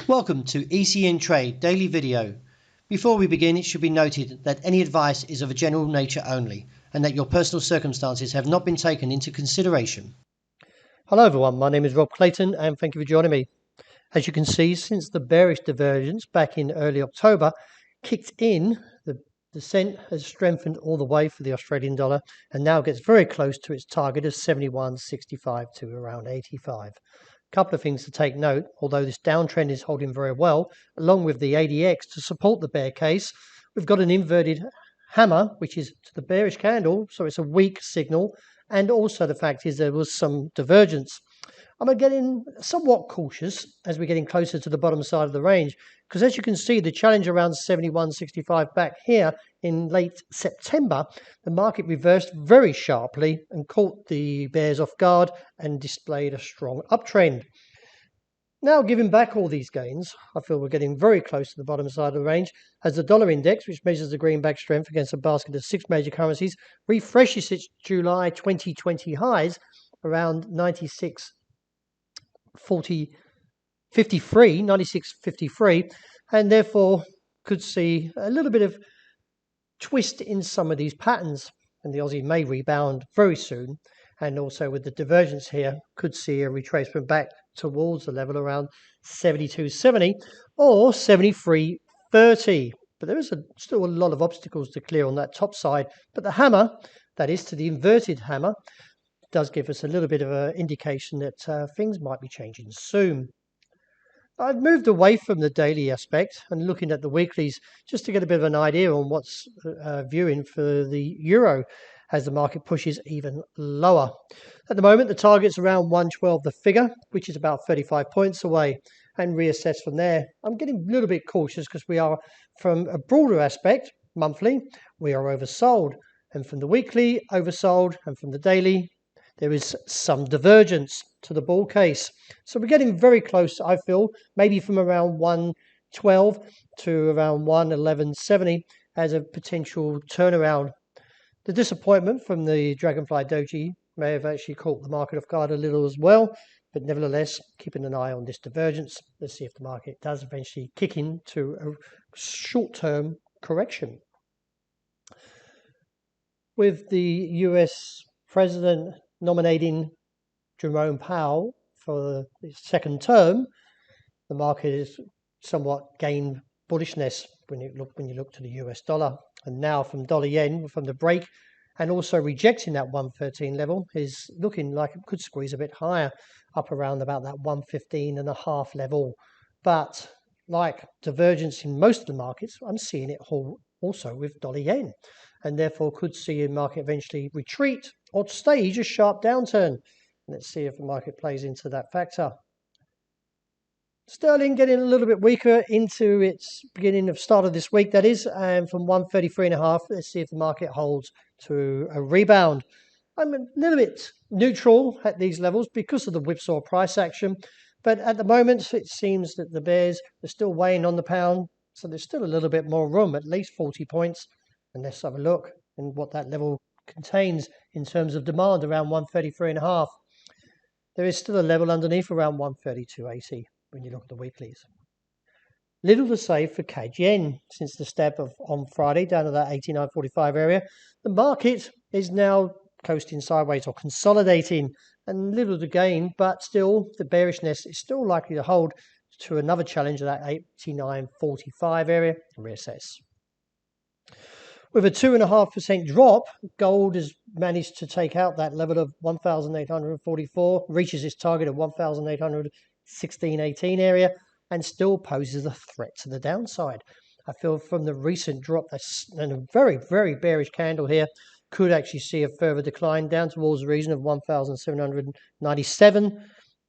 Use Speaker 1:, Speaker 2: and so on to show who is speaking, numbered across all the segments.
Speaker 1: Welcome to ECNTRADE Daily Video. Before we begin, it should be noted that any advice is of a general nature only and that your personal circumstances have not been taken into consideration.
Speaker 2: Hello everyone, my name is Rob Clayton and thank you for joining me. As you can see, since the bearish divergence back in early October kicked in, the descent has strengthened all the way for the Australian dollar and now gets very close to its target of 71.65 to around 85. Couple of things to take note: although this downtrend is holding very well, along with the ADX to support the bear case, we've got an inverted hammer, which is to the bearish candle, so it's a weak signal, and also the fact is there was some divergence. I'm getting somewhat cautious as we're getting closer to the bottom side of the range, because as you can see, the challenge around 71.65 back here in late September, the market reversed very sharply and caught the bears off guard and displayed a strong uptrend. Now, giving back all these gains, I feel we're getting very close to the bottom side of the range as the dollar index, which measures the greenback strength against a basket of 6 major currencies, refreshes its July 2020 highs around 96.53, and therefore could see a little bit of twist in some of these patterns, and the Aussie may rebound very soon. And also with the divergence here, could see a retracement back towards the level around 72.70 or 73.30. But there is still a lot of obstacles to clear on that top side. But the hammer, that is to the inverted hammer, does give us a little bit of an indication that things might be changing soon. I've moved away from the daily aspect and looking at the weeklies just to get a bit of an idea on what's viewing for the euro as the market pushes even lower. At the moment, the target's around 112 the figure, which is about 35 points away, and reassess from there. I'm getting a little bit cautious because we are, from a broader aspect, monthly, we are oversold, and from the weekly, oversold, and from the daily, there is some divergence to the bull case. So we're getting very close, I feel, maybe from around 112 to around 111.70 as a potential turnaround. The disappointment from the Dragonfly Doji may have actually caught the market off guard a little as well, but nevertheless, keeping an eye on this divergence. Let's see if the market does eventually kick into a short-term correction. With the US President nominating Jerome Powell for the second term, the market has somewhat gained bullishness when you look to the US dollar. And now from dollar yen, from the break and also rejecting that 113 level, is looking like it could squeeze a bit higher, up around about that 115.5 level. But like divergence in most of the markets, I'm seeing it also with dollar yen, and therefore could see the market eventually retreat or stage a sharp downturn. Let's see if the market plays into that factor. Sterling getting a little bit weaker into its beginning of start of this week, that is, and from 133.5, let's see if the market holds to a rebound. I'm a little bit neutral at these levels because of the whipsaw price action, but at the moment it seems that the bears are still weighing on the pound, so there's still a little bit more room, at least 40 points. And let's have a look and what that level contains in terms of demand around 133.5. There is still a level underneath around 132.80 when you look at the weeklies. Little to say for CAD yen since the step on Friday down to that 89.45 area. The market is now coasting sideways or consolidating, and little to gain, but still the bearishness is still likely to hold to another challenge of that 89.45 area and reassess. With a 2.5% drop, gold has managed to take out that level of 1,844, reaches its target of 1,816.18 area, and still poses a threat to the downside. I feel from the recent drop, and a very, very bearish candle here, could actually see a further decline down towards the region of 1,797,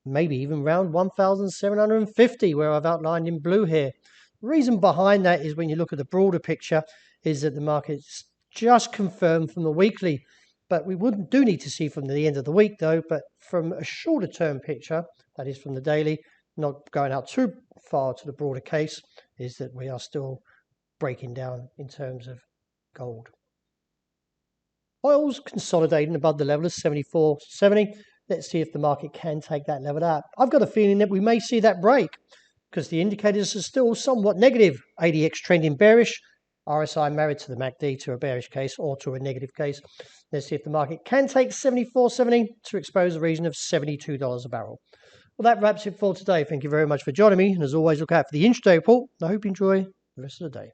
Speaker 2: maybe even around 1,750, where I've outlined in blue here. The reason behind that is when you look at the broader picture, is that the market's just confirmed from the weekly, but we do need to see from the end of the week though. But from a shorter term picture, that is from the daily, not going out too far to the broader case, is that we are still breaking down in terms of gold. Oil's consolidating above the level of 74.70. Let's see if the market can take that level out. I've got a feeling that we may see that break. because the indicators are still somewhat negative. ADX trending bearish, RSI married to the MACD to a bearish case or to a negative case. Let's see if the market can take 74.70 to expose a region of $72 a barrel. Well, that wraps it for today. Thank you very much for joining me. And as always, look out for the intraday report. I hope you enjoy the rest of the day.